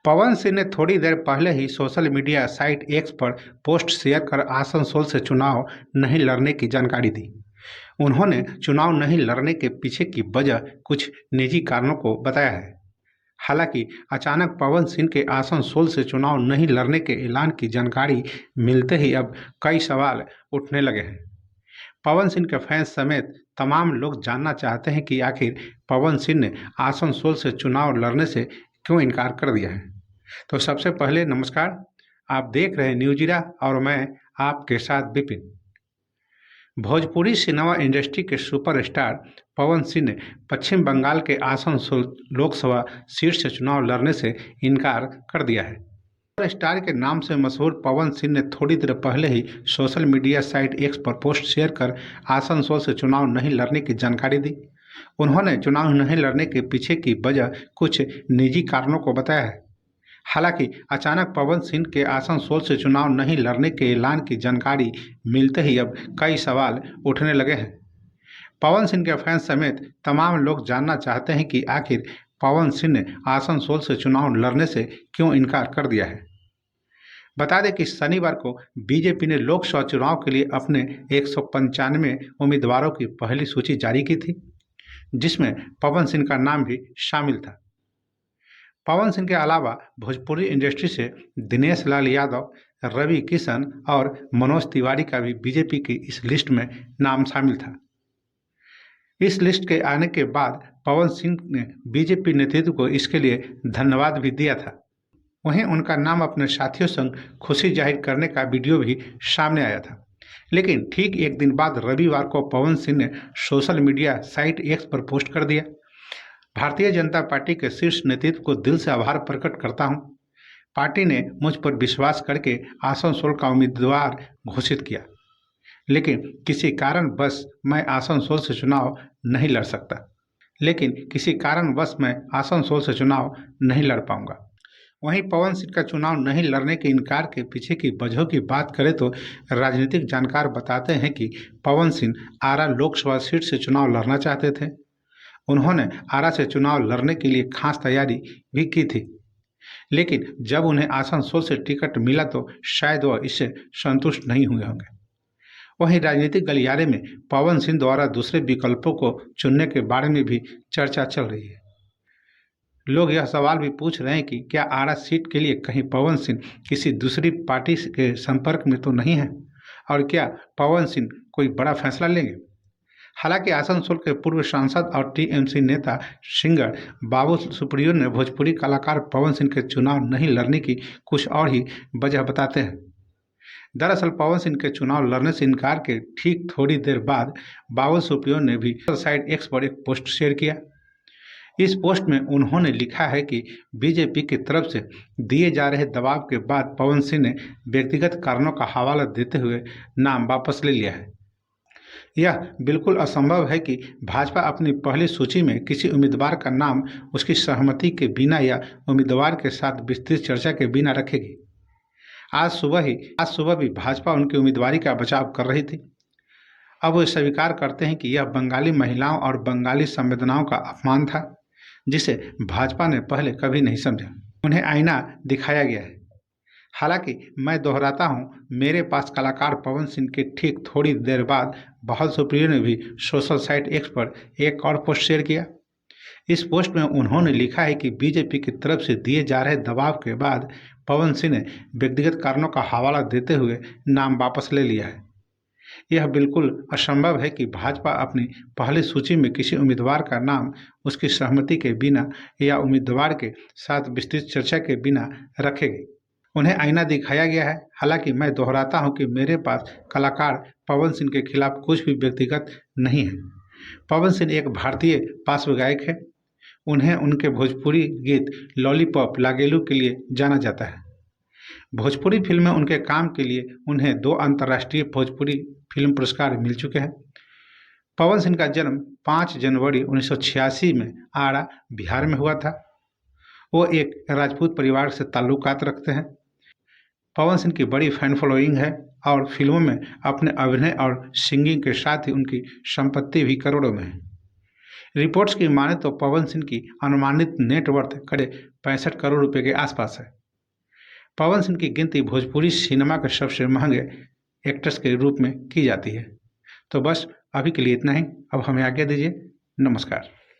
पवन सिंह ने थोड़ी देर पहले ही सोशल मीडिया साइट एक्स पर पोस्ट शेयर कर आसनसोल से चुनाव नहीं लड़ने की जानकारी दी। उन्होंने चुनाव नहीं लड़ने के पीछे की वजह कुछ निजी कारणों को बताया है। हालांकि अचानक पवन सिंह के आसनसोल से चुनाव नहीं लड़ने के ऐलान की जानकारी मिलते ही अब कई सवाल उठने लगे हैं। पवन सिंह के फैंस समेत तमाम लोग जानना चाहते हैं कि आखिर पवन सिंह ने आसनसोल से चुनाव लड़ने से क्यों इनकार कर दिया है। तो सबसे पहले नमस्कार, आप देख रहे हैं न्यूज़ और मैं आपके साथ विपिन। भोजपुरी सिनेमा इंडस्ट्री के सुपरस्टार पवन सिंह ने पश्चिम बंगाल के आसनसोल लोकसभा सीट से चुनाव लड़ने से इनकार कर दिया है। सुपरस्टार के नाम से मशहूर पवन सिंह ने थोड़ी देर पहले ही सोशल मीडिया साइट एक्स पर पोस्ट शेयर कर आसनसोल से चुनाव नहीं लड़ने की जानकारी दी। उन्होंने चुनाव नहीं लड़ने के पीछे की वजह कुछ निजी कारणों को बताया है। हालांकि अचानक पवन सिंह के आसनसोल से चुनाव नहीं लड़ने के ऐलान की जानकारी मिलते ही अब कई सवाल उठने लगे हैं। पवन सिंह के फैंस समेत तमाम लोग जानना चाहते हैं कि आखिर पवन सिंह ने आसनसोल से चुनाव लड़ने से क्यों इनकार कर दिया है। बता दें कि शनिवार को बीजेपी ने लोकसभा चुनाव के लिए अपने 195 उम्मीदवारों की पहली सूची जारी की थी, जिसमें पवन सिंह का नाम भी शामिल था। पवन सिंह के अलावा भोजपुरी इंडस्ट्री से दिनेश लाल यादव, रवि किशन और मनोज तिवारी का भी बीजेपी की इस लिस्ट में नाम शामिल था। इस लिस्ट के आने के बाद पवन सिंह ने बीजेपी नेतृत्व को इसके लिए धन्यवाद भी दिया था। वहीं उनका नाम अपने साथियों संग खुशी जाहिर करने का वीडियो भी सामने आया था। लेकिन ठीक एक दिन बाद रविवार को पवन सिंह ने सोशल मीडिया साइट एक्स पर पोस्ट कर दिया। भारतीय जनता पार्टी के शीर्ष नेतृत्व को दिल से आभार प्रकट करता हूं। पार्टी ने मुझ पर विश्वास करके आसनसोल का उम्मीदवार घोषित किया, लेकिन किसी कारणवश मैं आसनसोल से चुनाव नहीं लड़ सकता। नहीं लड़ पाऊंगा। वहीं पवन सिंह का चुनाव नहीं लड़ने के इनकार के पीछे की वजहों की बात करें तो राजनीतिक जानकार बताते हैं कि पवन सिंह आरा लोकसभा सीट से चुनाव लड़ना चाहते थे। उन्होंने आरा से चुनाव लड़ने के लिए खास तैयारी भी की थी, लेकिन जब उन्हें आसनसोल से टिकट मिला तो शायद वह इससे संतुष्ट नहीं हुए होंगे। वहीं राजनीतिक गलियारे में पवन सिंह द्वारा दूसरे विकल्पों को चुनने के बारे में भी चर्चा चल रही है। लोग यह सवाल भी पूछ रहे हैं कि क्या आरा सीट के लिए कहीं पवन सिंह किसी दूसरी पार्टी के संपर्क में तो नहीं है, और क्या पवन सिंह कोई बड़ा फैसला लेंगे। हालांकि आसनसोल के पूर्व सांसद और टीएमसी नेता सिंगर बाबू सुप्रियो ने भोजपुरी कलाकार पवन सिंह के चुनाव नहीं लड़ने की कुछ और ही वजह बताते हैं। दरअसल पवन सिंह के चुनाव लड़ने से इनकार के ठीक थोड़ी देर बाद बाबू सुप्रियो ने भी साइट एक्स पर एक पोस्ट शेयर किया। इस पोस्ट में उन्होंने लिखा है कि बीजेपी की तरफ से दिए जा रहे दबाव के बाद पवन सिंह ने व्यक्तिगत कारणों का हवाला देते हुए नाम वापस ले लिया है। यह बिल्कुल असंभव है कि भाजपा अपनी पहली सूची में किसी उम्मीदवार का नाम उसकी सहमति के बिना या उम्मीदवार के साथ विस्तृत चर्चा के बिना रखेगी। आज सुबह भी भाजपा उनकी उम्मीदवारी का बचाव कर रही थी। अब वे स्वीकार करते हैं कि यह बंगाली महिलाओं और बंगाली संवेदनाओं का अपमान था, जिसे भाजपा ने पहले कभी नहीं समझा। उन्हें आईना दिखाया गया है। हालांकि मैं दोहराता हूं, मेरे पास कलाकार पवन सिंह के ठीक थोड़ी देर बाद बाबू सुप्रियो ने भी सोशल साइट एक्स पर एक और पोस्ट शेयर किया। इस पोस्ट में उन्होंने लिखा है कि बीजेपी की तरफ से दिए जा रहे दबाव के बाद पवन सिंह ने व्यक्तिगत कारणों का हवाला देते हुए नाम वापस ले लिया है। यह बिल्कुल असंभव है कि भाजपा अपनी पहली सूची में किसी उम्मीदवार का नाम उसकी सहमति के बिना या उम्मीदवार के साथ विस्तृत चर्चा के बिना रखेगी। उन्हें आईना दिखाया गया है। हालांकि मैं दोहराता हूं कि मेरे पास कलाकार पवन सिंह के खिलाफ कुछ भी व्यक्तिगत नहीं है। पवन सिंह एक भारतीय पार्श्व गायक है। उन्हें उनके भोजपुरी गीत लॉलीपॉप लागेलू के लिए जाना जाता है। भोजपुरी फिल्म में उनके काम के लिए उन्हें 2 अंतर्राष्ट्रीय भोजपुरी फिल्म पुरस्कार मिल चुके हैं। पवन सिंह का जन्म 5 जनवरी 1986 में आरा, बिहार में हुआ था। वो एक राजपूत परिवार से ताल्लुकात रखते हैं। पवन सिंह की बड़ी फैन फॉलोइंग है और फिल्मों में अपने अभिनय और सिंगिंग के साथ ही उनकी संपत्ति भी करोड़ों में है। रिपोर्ट्स की माने तो पवन सिंह की अनुमानित नेटवर्थ करीब 65 करोड़ रुपए के आसपास है। पवन सिंह की गिनती भोजपुरी सिनेमा के सबसे महंगे एक्टर्स के रूप में की जाती है। तो बस अभी के लिए इतना ही। अब हमें आज्ञा दीजिए। नमस्कार।